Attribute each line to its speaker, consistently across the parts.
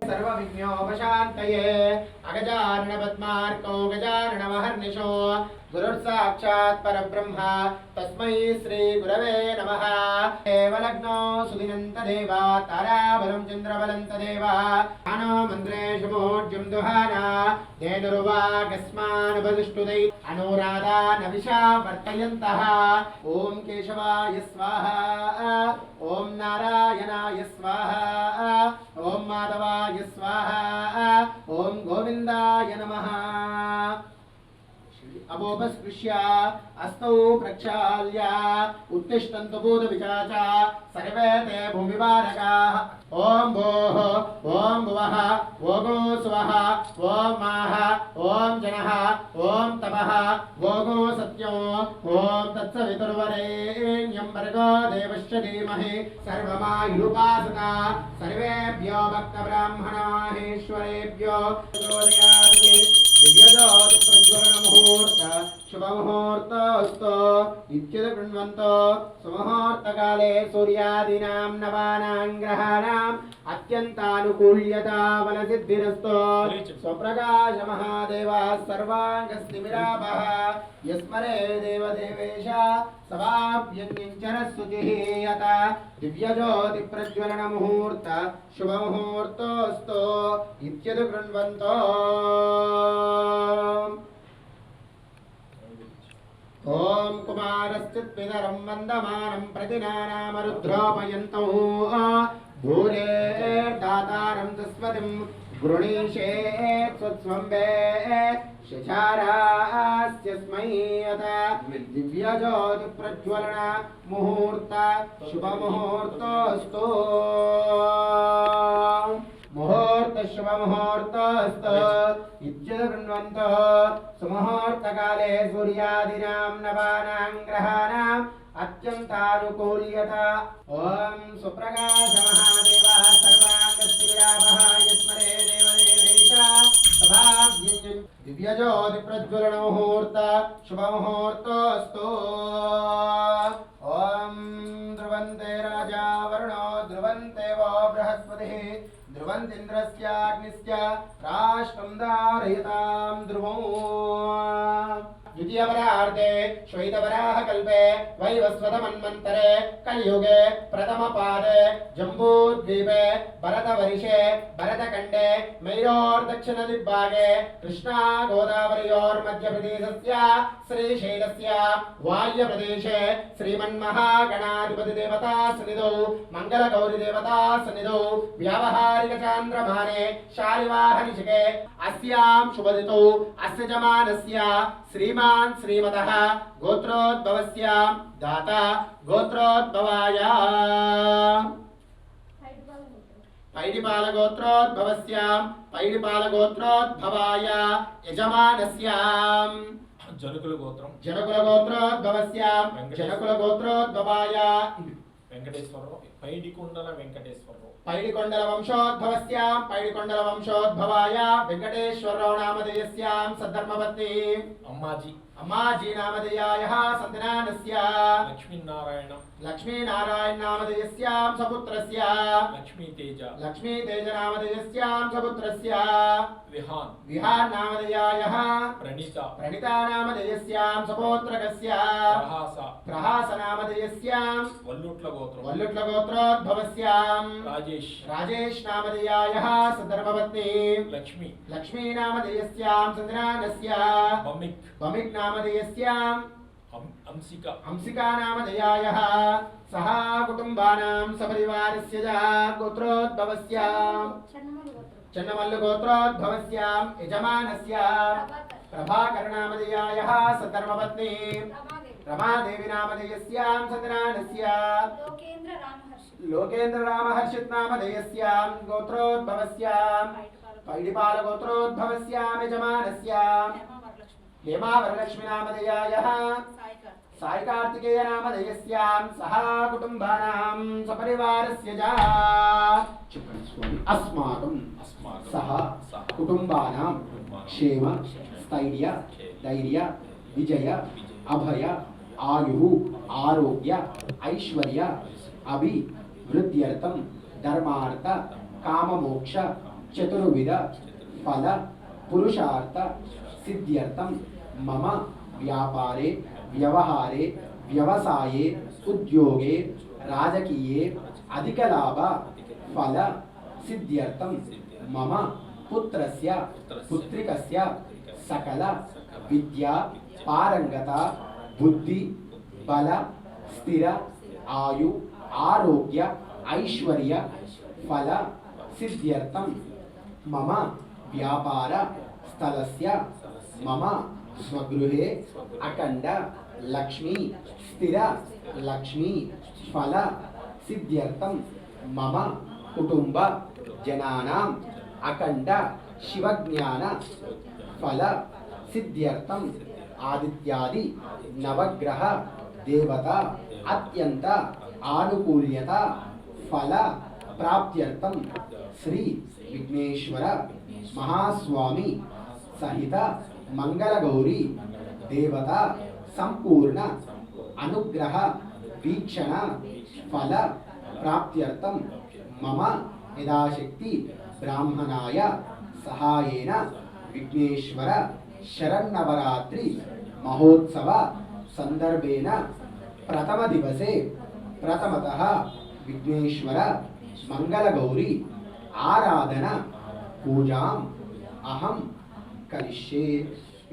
Speaker 1: सर्वविघ्नोपशान्तये अगजाननपद्मार्कौ गजाननमहर्निशो गुरुर्साक्षात् परब्रह्म तस्मै श्रीगुरवे नमः। देवलग्नो सुदिनन्तदेव ताराबलं चन्द्रबलं तदेव आनो मन्त्रेषु मोढ्यं दुहाना धेनुर्वागस्मानुपदिष्टुदै अनुराधा नविशा वर्तयन्तः। ॐ केशवाय स्वाहा ॐ नारायणाय स्वाहा ॐ माधवाय स्वाहा ॐ गोविन्दाय नमः। अपोपस्पृश्य अस्तौ प्रक्षाल्य उत्तिष्ठन्तु भूतविचाचा सर्वे ते भूमिवारकाः। ॐ भोः ॐ भुवः भोगो सुवः ॐ माः ॐ जनः ॐ तपः भोगो सत्यो ॐ तत्सवितुर्वरेण्यं भर्गो देवस्य धीमहि सर्वमायुरुपासना। सर्वेभ्यो भक्तब्राह्मणाहेश्वरेभ्यो दिव्यज्योतिप्रज्वलनमुहूर्त शुभमुहूर्तोऽस्तु इत्येतत् कृण्वन्तो। सुमुहूर्तकाले सूर्यादीनां नवानां ग्रहाणाम् अत्यन्तानुकूल्यता बलसिद्धिरस्तु। स्वप्रकाशमहादेवः सर्वाङ्गस्तिमिरापः यस्मरे देवदेवेश सभाभ्यञ्चरस्तुतिः यत दिव्यज्योतिप्रज्वलनमुहूर्त शुभमुहूर्तोऽस्तु इत्येतत् कृण्वन्तो। ॐ कुमारश्चित्पितरं वन्दमानं प्रतिनानामरुद्रोपयन्तौ भूरे दातारं तस्वतिं गृणीषे स्वस्वम्बे शचारास्यस्मै यत दिव्यज्योतिप्रज्वलन मुहूर्त शुभमुहूर्तोऽस्तु। मुहूर्त शुभमुहूर्तोऽस्तु इत्येतत् कृण्वन्तः। सुमुहूर्तकाले सूर्यादीनां नवानां ग्रहाणाम् अत्यन्तानुकूल्यता। ॐ सुप्रकाशमहादेवः सर्वाङ्गस्तिमिरापः यस्मरे देवदेवेश सभाभ्यञ्जन् दिव्यज्योतिप्रज्वलनमुहूर्त शुभमुहूर्तोऽस्तु। ॐ ध्रुवन्ते राजा वरुणो ध्रुवन्ते वो बृहस्पतिः ध्रुवन्तीन्द्रस्याग्निस्य राष्ट्रं धारयतां ध्रुवम्। द्वितीयवरार्धे श्वेतवराहकल्पे वैवस्वतमन्वन्तरे कलियुगे प्रथमपादे जम्बूद्वीपे भरतवर्षे भरतखण्डे मैरोर्दक्षिणदिग्भागे कृष्णा गोदावर्योर्मध्यप्रदेशस्य श्रीशैलस्य वायव्यप्रदेशे श्रीमन्महागणाधिपतिदेवता सन्निधौ मङ्गलगौरीदेवता सन्निधौ व्यावहारिकचान्द्रमाने शालिवाहनिशिखे अस्यां शुभदितौ अस्य जमानस्य श्रीमान् श्रीमतः गोत्रोद्भवस्यां दाता गोत्रोद्भवाय पैडिपालगोत्रोद्भवस्यां पैडिपालगोत्रोद्भवाय यजमानस्यां जनकुलगोत्रोद्भवस्यां जनकुलगोत्रोद्भवाय
Speaker 2: वेंकटेश्वरराव पैडिकोंडल वेंकटेश्वरराव
Speaker 1: पैडिकोंडल वंशोद्भवस्यां पैडिकोंडल वंशोद्भवाय वेंकटेश्वरराव नामधेयस्यां सद्धर्मपत्नी अम्माजी नामधेयायाः सन्तानस्य लक्ष्मीनारायण नामधेयस्यां सपुत्रस्य लक्ष्मीतेज नामधेयस्यां सपुत्रस्य विहान नामधेयायाः प्रणिता नामधेयस्यां सपुत्रकस्य प्रहास नामधेयस्यां वल्लुट्लगोत्रोद्भवस्यां राजेश नामधेयायाः सद्धर्मपत्नी लक्ष्मी नामधेयस्यां सन्तानस्य भमिक नामधेयस्यां अंसिका नामधेयायाः सह कुटुम्बानां सपरिवारस्य च गोत्रोद्भवस्यां चन्नमल्लगोत्रोद्भवस्यां यजमानस्य प्रभाकर नामधेयायाः सद्धर्मपत्नी रमादेवी नामधेयस्यां सन्तानस्य लोकेन्द्र रामहर्षित नामधेयस्यां गोत्रोद्भवस्यां पैडिपालगोत्रोद्भवस्यां यजमानस्य हेमावरलक्ष्मी नामधेयायाः साई कार्तिकेय नामधेयस्यां सह कुटुम्बानां सपरिवारस्य च अस्माकं सह कुटुम्बानां क्षेम स्थैर्य धैर्य विजय अभय आयु आरोग्य ऐश्वर्य अभिवृद्ध्यर्थं धर्मार्थ काममोक्ष
Speaker 3: చతుర్విధ ఫల పురుషార్థ సిద్ధ్యర్థం మమ వ్యాపారే వ్యవహారే వ్యవసాయే ఉద్యోగే రాజకీయే అధిక లాభ ఫల సిద్ధ్యర్థం మమ పుత్రస్య పుత్రికస్య సకల విద్యా పారంగత బుద్ధి బల స్థిర ఆయు ఆరోగ్య ఐశ్వర్య ఫల సిద్ధ్యర్థం మమ వ్యాపార స్థలస్య మమ స్వగృహే అఖండ లక్ష్మీ స్థిర లక్ష్మీ ఫల సిద్ధ్యర్థం మమ కుటుంబ జనానాం అఖండ శివజ్ఞాన ఫల సిద్ధ్యర్థం ఆదిత్యాది నవగ్రహ దేవత అత్యంత ఆనుకూల్యత ఫల ప్రాప్త్యర్థం శ్రీ విఘ్నేశ్వర మహాస్వామి సహిత మంగళగౌరి దేవత సంపూర్ణ అనుగ్రహ వీక్షణ ఫల ప్రాప్త్యర్థం మమ యథాశక్తి బ్రాహ్మణాయ సహాయేన విఘ్నేశ్వర శరన్నవరాత్రి మహోత్సవ సందర్భేన ప్రథమ దివసే ప్రథమతః విఘ్నేశ్వర మంగళగౌరి ఆరాధన పూజాం అహం కరిష్యే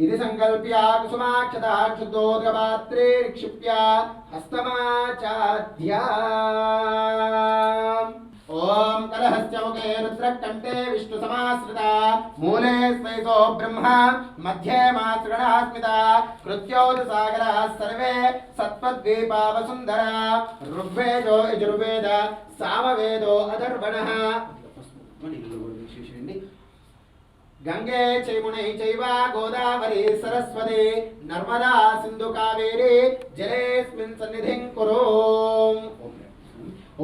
Speaker 3: ఇది సంకల్ప్య కుసుమాక్షతా క్షుద్ధోద్రపాత్రే నిక్షిప్య హస్తమాచాద్యా ఓం కలహస్య ముఖే రుద్రకంఠే విష్ణు సమాశ్రిత మూలే శ్వేతో బ్రహ్మ మధ్యే మాతృగణః స్మిత కృత్యోద సాగరః సర్వే సత్వద్వీపా వసుంధర ఋగ్వేదో యజుర్వేద సామవేదో అథర్వణః గంగే చైమునై చైవ గోదావరి సరస్వతి నర్మదా సింధు కావేరి జలేస్మిన్ సన్నిధిం కురు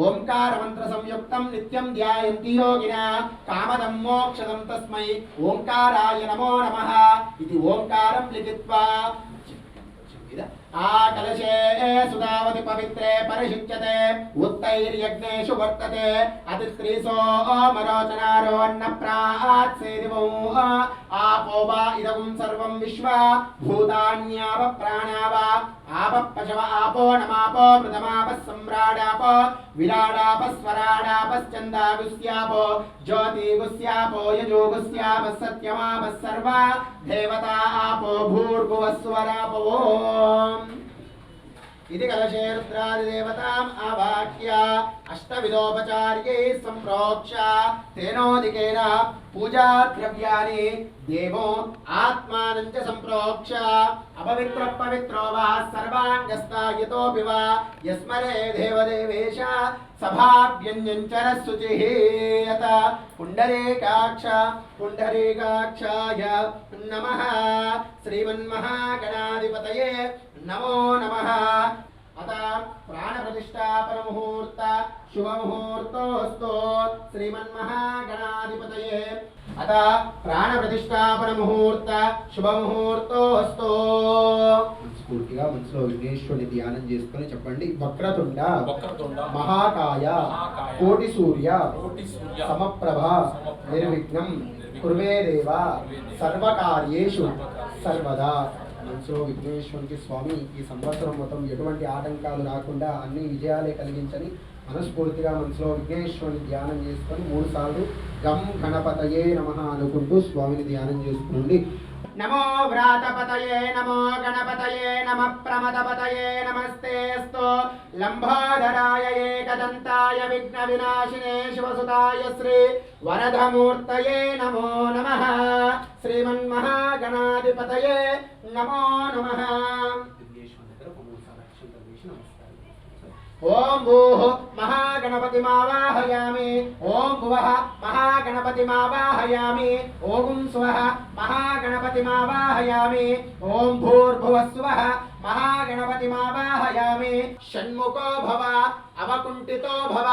Speaker 3: ఓంకార మంత్ర సంయుక్తం నిత్యం ధ్యాయంతి యోగినా కామదం మోక్షదం తస్మై ఓంకారాయ నమో నమః ఇది ఓంకారం లిఖిత్వా ఆ కలశే సుధావతి పవిత్రే పరిశుచ్యతే ఉత్తైర్యజ్ఞేషు వర్తతే అతిస్త్రీసో మరోచనారో అన్నప్రాత్సేదివో ఆపో వా ఇదం సర్వం విశ్వ భూతాన్యావ ప్రాణావ ఆప పశవ ఆపో నమాపో ప్రథమాప సమ్రాడాపో విరాడాప స్వరాడాపశ్చందాగుస్యాపో జ్యోతిగుస్యాపో యజోగుస్యాప సత్యమాప సర్వ దేవతా ఆపో భూర్భువస్వరాపో ఇది కలశే రుద్రాదిదేవతాం ఆవాహ్య అష్టవిధోపచార్యై సంప్రోక్ష తేనోదికేన పూజా ద్రవ్యాని దేవో ఆత్మానం చ సంప్రోక్ష అపవిత్ర పవిత్రో వా సర్వాంగస్థాయతోపి వా యస్మరే దేవదేవేశ సభాభ్యంజంచర శుచిః యత పుండరీకాక్షాయ నమః శ్రీమన్మహాగణాధిపతయే నమో నమః అత ప్రాణప్రతిష్ఠాపన ముహూర్త శుభముహూర్తోస్తు శ్రీమన్మహాగణాధిపతయే అత ప్రాణప్రతిష్ఠాపన ముహూర్త శుభముహూర్తోస్తు పూర్తిగా మనసులో విఘ్నేశ్వరుని ధ్యానం చేసుకొని చెప్పండి. వక్రతుండ మహాకాయ కోటి సూర్య సమప్రభ నిర్విఘ్నం కుర్వే దేవ సర్వకార్యేషు సర్వదా. మనసులో విఘ్నేశ్వరునికి స్వామి ఈ సంవత్సరం మొత్తం ఎటువంటి ఆటంకాలు రాకుండా అన్ని విజయాలే కలిగించని మనస్ఫూర్తిగా మనసులో విఘ్నేశ్వరుని ధ్యానం చేసుకొని 3 సార్లు గం గణపతయే నమః అనుకుంటూ స్వామిని ధ్యానం చేసుకోండి. నమో వ్రాతపతయే నమో గణపతయే నమ ప్రమదపతయే నమస్తేస్తు లంబోదరాయ ఏకదంతాయ విఘ్న వినాశినే శివసుతాయ శ్రీ వరదమూర్తయే నమో నమః శ్రీమన్మహాగణాధిపతయే నమో నమః. ఓం భూః మహాగణపతిమావాహయామి ఓం భువః మహాగణపతిమావాహయామి ఓం స్వః మహాగణపతిమావాహయామి ఓం భూర్భువస్సువః మహాగణపతిమావాహయామి. షణ్ముఖో భవ అవకుంఠితో భవ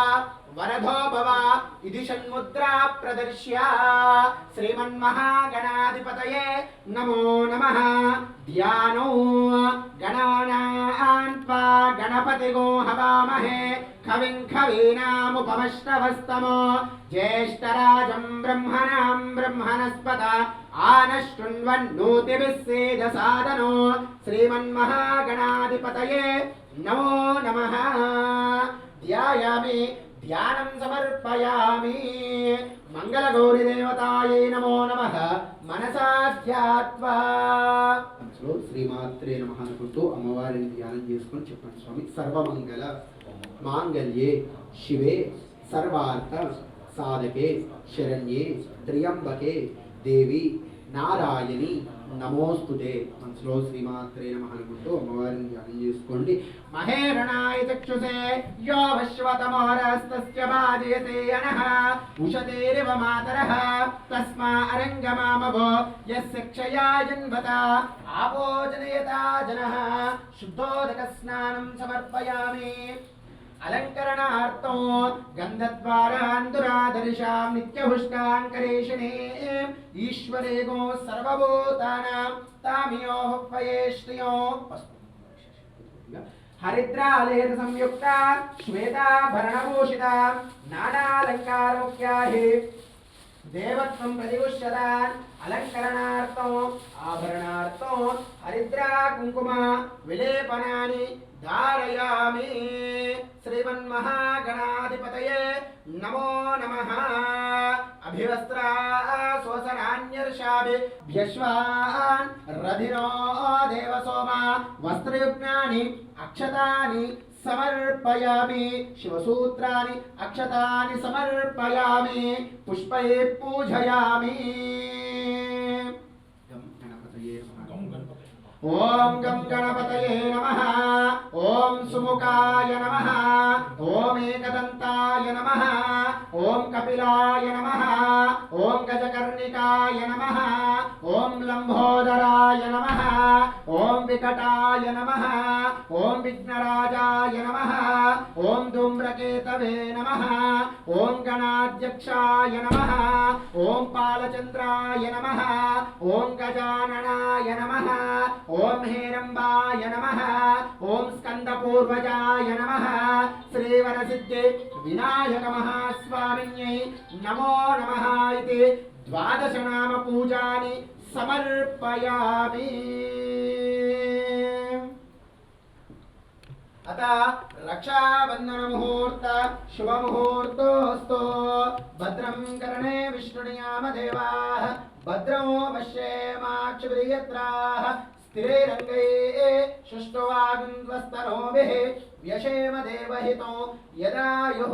Speaker 3: వరదో భవ ఇది షణ్ముద్రా ప్రదర్శ్య శ్రీమన్మహాగణాధిపతయే నమో నమః. ధ్యానో గణానాన్వా గణపతిగో హవామహే కవిం కవీనాముపమశ్రవస్తమో జ్యేష్ఠరాజం బ్రహ్మణాం బ్రహ్మణస్పత ఆనశృణ్వన్నోతిభిः సేదసాదనో శ్రీమన్మహాగణాధిపతయే నమో నమః. ధ్యాయామి ధ్యానం సమర్పయామి. మంగళగౌరీదేవతాయై నమో నమః. మనసా ధ్యాత్వా మనసులో శ్రీమాత్రే నమః అనుకుంటూ అమ్మవారిని ధ్యానం చేసుకొని చెప్పండి. స్వామి సర్వమంగళ మాంగళ్యే శివే సర్వార్థ సాధకే శరణ్యే త్ర్యంబకే దేవి నారాయణి నమోస్తుతే. మనసులో శ్రీమాత్రే నమః అనుకుంటూ అమ్మవారిని ధ్యానం చేసుకోండి. మహేరణాయ చక్షుషే యో విశ్వతమోరస్తస్య బాధయతే అనః ఉషతేరివ మాతరః తస్మా అరంగమామభో యస్య క్షయాయన్వత ఆపో జనయతా జనః శుద్ధోదక స్నానం సమర్పయామి. అలంకరణార్థం గంధద్వారాందురాదర్శాం నిత్యహుష్టాన్ కరేషిణే ఈశ్వరే గో సర్వభూతానాం తామియోః పయే శ్రియో హరిద్రాలేత సంయుక్త శ్వేతాభరణభూషిత నానాలంకారముఖ్యాహి దేవత్వం ప్రతిగుష్యతాన్. అలంకరణార్థం ఆభరణార్థం హరిద్రా కుంకుమ విలేపనాని ధారయామి. శ్రీమన్మహాగణాధిపతయే నమో నమః. అభివస్త్రా స్వసనాన్యర్షాభిభ్యశ్వాన్ రధినో దేవసోమ వస్త్రయుగ్నాని అక్షతాని సమర్పయామి. శివసూత్రాని అక్షతాని సమర్పయామి. పుష్పై పూజయామి. ఓం గం గణపతయే నమః. ఓం సుముఖాయ నమః. ఓం ఏకదంతాయ నమః. ఓం కపిలాయ నమః. ఓం గజకర్ణికాయ నమః. ఓం లంబోదరాయ నమః. ఓం వికటాయ నమః. ఓం విఘ్నరాజాయ నమః. ఓం ధూమ్రకేతవే నమః. ఓం గణాధ్యక్షాయ నమః. ఓం పాలచంద్రాయ నమః. ఓం గజాననాయ నమః. ఓం హేరంబాయ నమః. ఓం స్కందపూర్వజాయ నమః. శ్రీవరసిద్ధి వినాయక మహాస్వామిన్యై నమో నమః ఇతి ద్వాదశ నామ పూజాని సమర్పయామి. అత రక్షాబంధన ముహూర్త శుభ ముహూర్తోస్తు. భద్రం కర్ణే విష్ణునియామ దేవాః భద్రం పశ్యేమాక్షిభిర్యత్రాః స్థిరైరంగై సుష్ఠువాగుంద్వస్తనోభిః వ్యశేమ దేవహితో యదాయుః.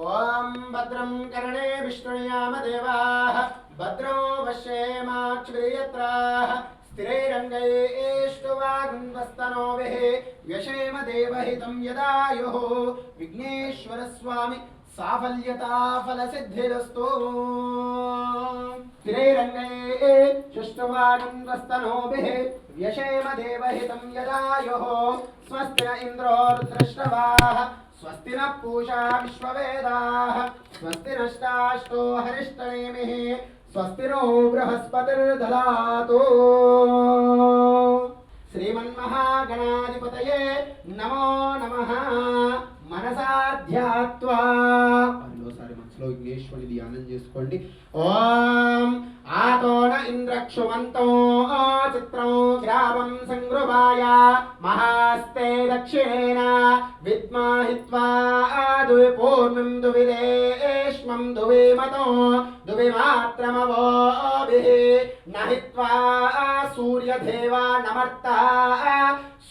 Speaker 3: ఓం భద్రం కర్ణే విష్ణునియామ దేవాః భద్రం పశ్యేమాక్షిభిర్యత్రాః స్థిరైరంగైష్టువాగుంద్వస్తనోభిః వ్యశేమ దేవహితం యదాయుః. విఘ్నేశ్వర స్వామి సాఫల్యతా ఫలసిద్ధిరస్తు. స్థిరైరంగైష్టువాగుంద్వస్తనోభిః వ్యశేమ దేవహితం యదాయుః. స్వస్తి న ఇంద్రో రుద్రశ్రవాः స్వస్తి న పూషా విశ్వవేదాః స్వస్తి నష్టాశ్తో హరిష్టనేమిః స్వస్తి నో బృహస్పతిర్దదాతు. శ్రీమన్మహాగణాధిపతయే నమో నమః. మనసా ధ్యాత్వా మరోసారి మనసులో విఘ్నేశ్వరుని ధ్యానం చేసుకోండి. ఓం ఆతోన ఇంద్రక్షుమంతో చిత్రం గ్రామం సంగృభాయ మహాస్తే దక్షిణేన విద్మాహిత్వా దువి పూర్ణం దువిదేష్మం దువిమతో దువిమాత్రమవోభిః నహిత్వా సూర్యదేవా నమర్తా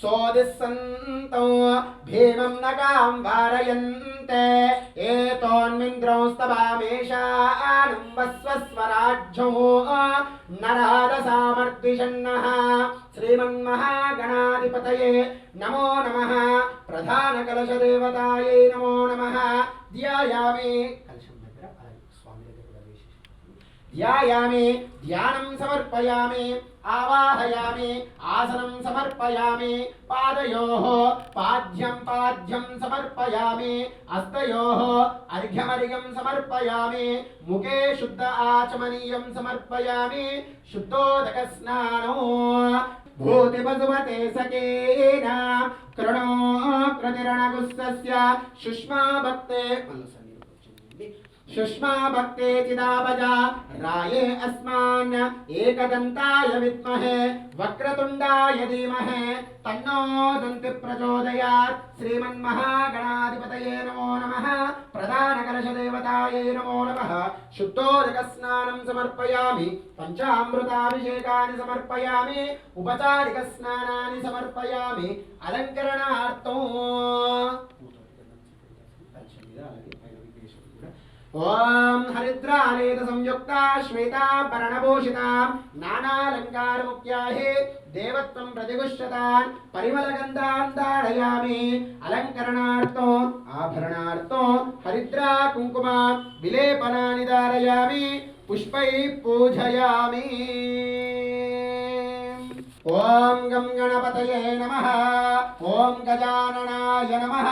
Speaker 3: సోదిస్సంతో భీమం నగాం వారయంతే ఏతోన్మింద్రో స్తవామేషానం వస్వస్వరాజ్యో నరాదసామర్దిషన్నః. శ్రీమన్మహాగణాధిపతయే నమో నమః. ప్రధాన కలశ దేవతాయై నమో నమః. ధ్యాయామి. కలశం దగ్గర స్వామి దగ్గర ध्यायामि ध्यानं समर्पयामि आवाहयामि आसनं समर्पयामि पादयोः पाद्यं समर्पयामि हस्तयोः अर्घ्यमर्घ्यं समर्पयामि मुखे शुद्ध आचमनीयं समर्पयामि शुद्धोदकस्नानो भूतिपशुमते सखेन कृणो कृतिरणगुस्तस्य सुष्मा भक्ते सुष्मा भक्ते चिदापजा राये अस्मान् एकदन्ताय विद्महे वक्रतुण्डाय धीमहि तन्नो दन्ति प्रचोदयात् श्रीमन्महागणाधिपतये नमो नमः प्रधानकलशदेवतायै नमो नमः शुद्धोदकस्नानं समर्पयामि पंचामृताभिषेकानि समर्पयामि उपचारिकस्नानानि समर्पयामि अलङ्करणार्थं ओम हरिद्रालेत संयुक्ता श्वेताभरणभूषिता नानालङ्कारमुख्याहे देवत्वं प्रतिगुष्यतान् परिमलगन्धान् धारयामि अलङ्करणार्थो आभरणार्थो हरिद्रा कुङ्कुम विलेपनानि धारयामि पुष्पैः पूजयामि ओम गं गणपतये नमः ओम गजाननाय नमः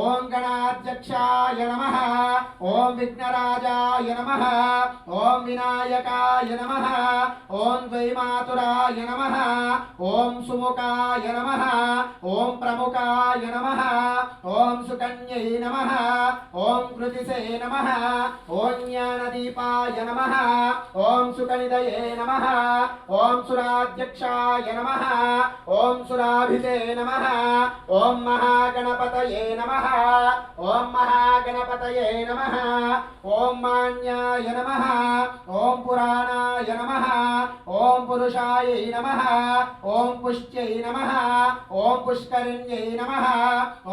Speaker 3: ओम गणाध्यक्षाय नमः ओम विघ्नराजाय नमः ओम विनायकाय नमः ओम द्वैमातुराय नमः ओम सुमुखाय नमः ओम प्रमुखाय नमः ओम सुकन्यै नमः ओम कृतिसे नमः ओम ज्ञानदीपाय नमः ओम सुकनिधये नमः ओम सुराध्यक्षाय नमः ओम सुराभिते नमः ओम महागणपतये नमः ओम महागणपतये नमः ओम मान्याय नमः ओम पुराणाय नमः ओम पुरुषाय नमः ओम पुष्ट्यै नमः ओम पुष्करिण्यै नमः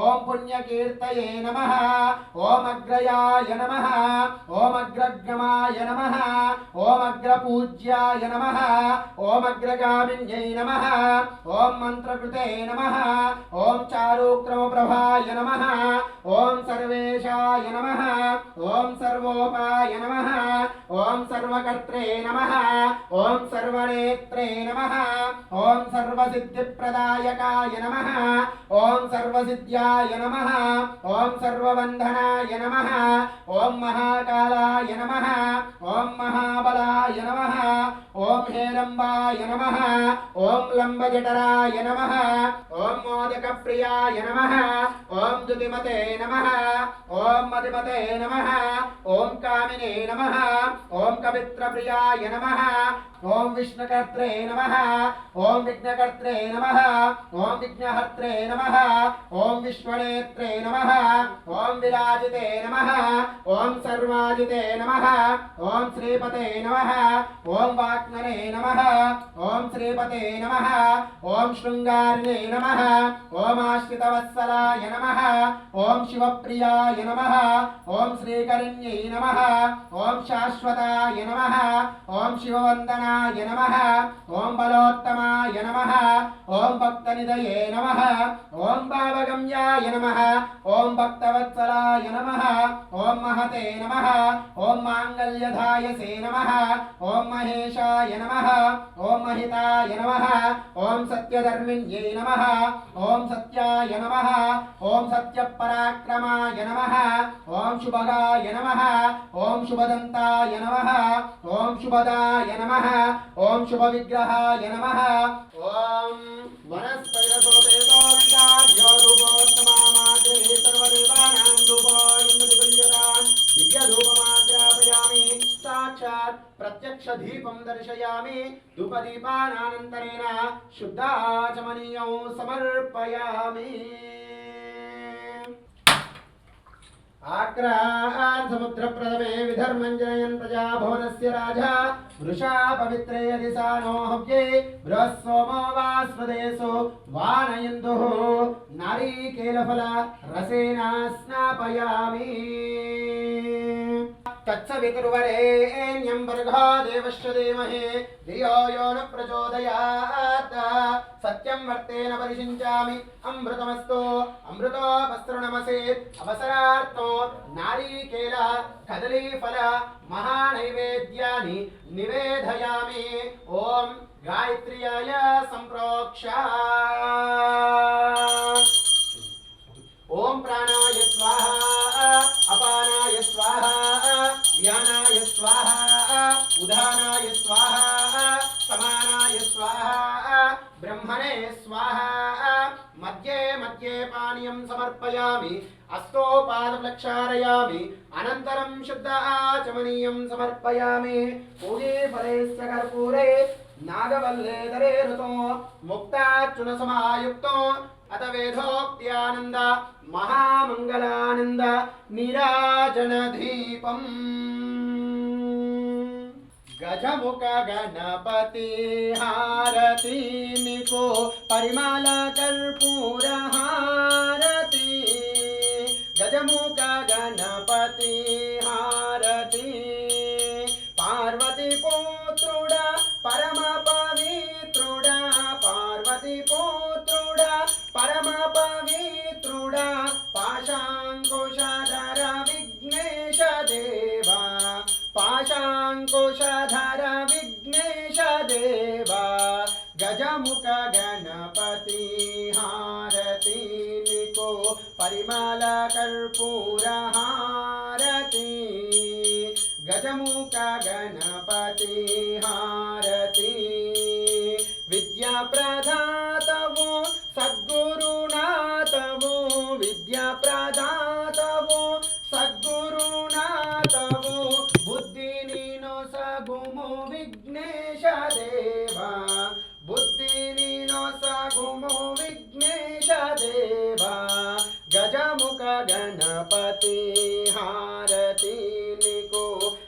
Speaker 3: ओम पुण्यकीर्तये नमः ओम अग्रयाय नमः ओम अग्रगमाय नमः ओम अग्रपूज्याय नमः ओम अग्रगामिन्यै नमः ओम मंत्रकृते नमः ओम चारुक्रमप्रभाय नमः ओम सर्वेशाय नमः ओम सर्वोपाय नमः ओम सर्वकर्त्रे नमः ओम सर्वनेत्रे नमः ओम सर्वसिद्धिप्रदायकाय नमः ओम सर्वसिद्ध्याय नमः ओम सर्वबन्धनाय नमः ओम महाकालाय नमः ओम महाबलाय नमः ओम हेरम्बाय नमः ओम लंबजठराय नमः ओम मोदकप्रियाय नमः ओम द्युतिमते नमः ओम मतिमते नमः ओम कामिने नमः ओम कवित्रप्रियाय नमः ओम विष्णुकर्त्रे नमः ओम विघ्नकर्त्रे नमः ओम विघ्नहर्त्रे नमः ओम विश्वनेत्रे नमः ओम विराजिते नमः ओम सर्वाजिते नमः ओम श्रीपते नमः ओम वाक्मने नमः ओम श्रीपते नमः ओम शृंगारिणे नमः ओम आश्रितवत्सलाय नमः ओम शिवप्रियाय नमः ओम श्रीकरिण्यै नमः ओम शाश्वताय नमः ओम शिववन्दनाय नमः ओम बलोत्तमाय नमः ओम भक्तनिधये नमः ओम भावगम्याय नमः ओम भक्तवत्सलाय नमः ओम महते नमः ओम मांगल्यधायसे नमः ओम महेशाय नमः ओम महिताय नमः ओम सत्यधर्मिण्यै नमः ओम सत्याय नमः ओम सत्यपराक्रमाय नमः ओम शुभगाय नमः ओम शुभदन्ताय नमः ओम शुभदाय नमः ओम शुभविग्रहाय नमः ओम वनस्पतिरसोपेतोऽङ्गाढ्यो धूपोत्तमामाग्रे सर्वदेवानां धूपो इन्द्रदिगुल्यतान् दिव्यधूपमाग्रापयामि साक्षात् प्रत्यक्षदीपं दर्शयामि धूपदीपानानन्तरेण शुद्धाचमनीयं समर्पयामि आक्रान् समुद्रप्रथमे विधर्मञ्जनयन् प्रजाभुवनस्य राजा वृषा पवित्रे दिशानो हव्ये बृहस्सोमो वा स्वदेशो वानयन्दुः नारीकेलफल रसेन स्नापयामि तत्सवितुर्वरेण्यं भर्गो देवस्य धीमहि धियो यो न प्रचोदयात् सत्यं वर्तेन परिषिञ्चामि अमृतमस्तु अमृतोपस्त्रु नमसे अवसरार्थो नारीकेल कदलीफल महानैवेद्यानि निवेदयामि ओम गायत्र्याय संप्रोक्ष ओम प्राणाय स्वाहा अपानाय स्वाहा व्यानाय स्वाहा उदानाय स्वाहा समानाय स्वाहा ब्रह्मणे स्वाहा मध्ये मध्ये पानीयं समर्पयामि अस्तोपादप्रक्षालयामि अनन्तरं शुद्ध आचमनीयं समर्पयामि पूजे फलेस्य कर्पूरे नागवल्लेधरे ऋतो मुक्ताच्युतसमायुक्तो अत वेदोक्त्यानंद महामंगलानंद नीराजन दीपम् गजमुख गणपति हारती निको परिमल कर्पूर हारती गजमुख गणपति हारती पार्वती पुत्रुड़ा परम पवित्रुड़ा पार्वती पुत्रुड़ा परम पवित्रुड़ा पाशांकुशधर विघ्नेश देवा पाशांकुशधर विघ्नेश देवा गजमुख गणपति हारती निको परिमल कर्पूर हारती गजमुख गणपति हारती विद्या प्रदातवो सद्गुरुनाथवो विद्या प्रदातवो सद्गुरुनाथवो बुद्धि नीनो सगुमो विघ्नेश देवा बुद्धि नीनो सगुमो विघ्नेश देवा गजमुख गणपति हारती निको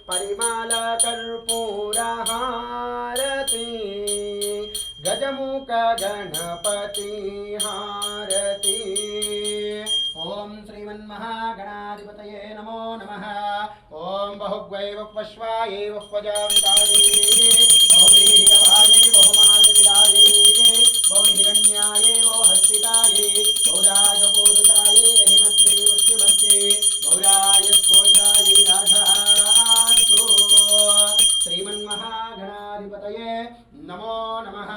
Speaker 3: परिमल कर्पूर हारती गजमुख गणपति हारती ओम श्रीमन्महागणाधिपतये नमो नमः ओम बहुग्वै वक्वश्वायै वक्वजावितायै बहुवीर्यवायै बहुमादिविदायै बहुहिरण्यायै बहुहस्तिकायै बहुराजपूरुषायै रहिमत्यै वश्यमत्यै बहुराय स्फोषायै राधास्तु श्रीमन्महागणाधिपतये नमो नमः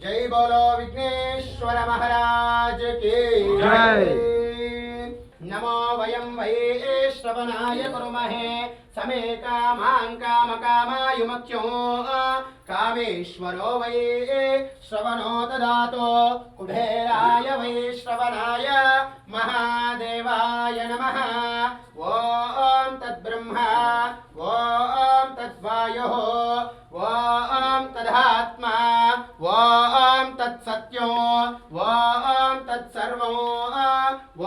Speaker 3: जय बोलो विघ्नेश्वर महाराज की जय नमो वयं वैश्रवणाय कुर्महे समे कामां कामकामायुमख्यो कामेश्वरो वै श्रवणो ददातो कुबेराय वैश्रवणाय महादेवाय नमः ॐ तद्ब्रह्मा ॐ तद्वायुः ॐ तदात्मा ॐ तत्सत्यो ॐ तत्सर्वो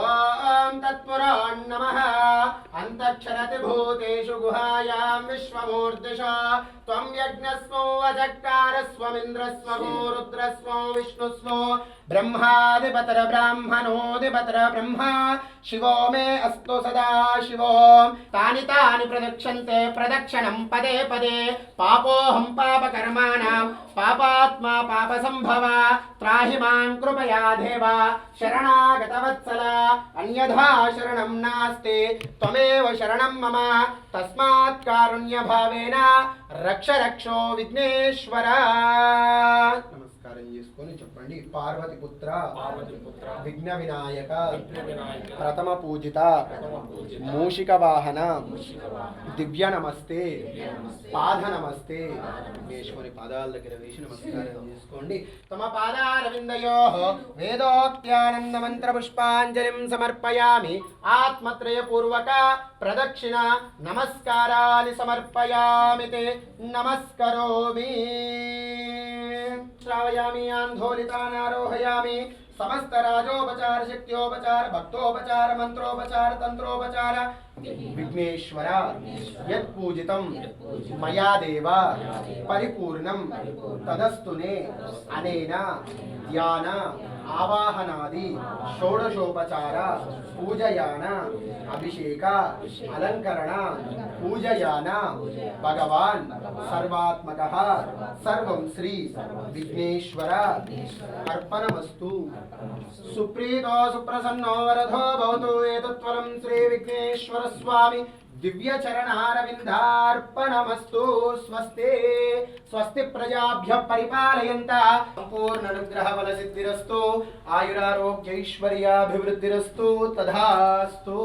Speaker 3: ॐ तत्पुराण नमः अन्तक्षरति भूतेषु गुहायां विश्वमूर्तिश त्वं यज्ञस्वो अजक्कारस्वमिन्द्रस्वो रुद्रस्वो विष्णुस्वो ब्रह्मादिपतर ब्राह्मणोदिपतर ब्रह्मा शिवो मे अस्तु सदा शिवो तानि तानि प्रदक्षन्ते प्रदक्षिणं पदे पदे पापोऽहं पापकर्माणां पापात्मा पापसंभव त्राहि मां कृपया देव शरणागतवत्सल अन्यथा शरणं नास्ति त्वमेव शरणं मम तस्मात् कारुण्यभावेन रक्ष रक्षो विघ्नेश्वर नमस्कारं చేసుకొని చెప్పండి పార్వతీపుత్ర విఘ్న వినాయక ప్రథమ పూజిత మూషిక వాహన దివ్య నమస్తే పాద నమస్తే విఘ్నేశ్వరి పాదాల దగ్గర వేసి నమస్కారం చేసుకోండి తమ పాదారవిందయోః వేదోక్త్యానంద మంత్ర పుష్పాంజలిం సమర్పయామి ఆత్మత్రయ పూర్వక ప్రదక్షిణ నమస్కారాన్ని సమర్పయామి తే నమస్కరోమి श्रावयामि आंधोलितानारोहयामि समस्त राजोपचार शक्त्योपचार भक्तोपचार मंत्रोपचार तंत्रोपचार विघ्नेश्वर यत्पूजितं मया देव परिपूर्णं तदस्तुने अनेन ध्यान ఆవాహనాది షోడశోపచార పూజయాన అభిషేక అలంకరణ పూజయాన భగవాన్ సర్వాత్మక సర్వం శ్రీ విఘ్నేశ్వర అర్పణమస్తు. సుప్రీతో సుప్రసన్నో వరదో భవతు ఏతత్వరం శ్రీ విఘ్నేశ్వర స్వామి దివ్య చరణారవిందార్పణమస్తు. స్వస్తి స్వస్తి ప్రజాభ్య పరిపాలయంత సంపూర్ణ అనుగ్రహ బల సిద్ధిరస్తు. ఆయురారోగ్యైశ్వర్యాభివృద్ధిరస్తు. తథాస్తు.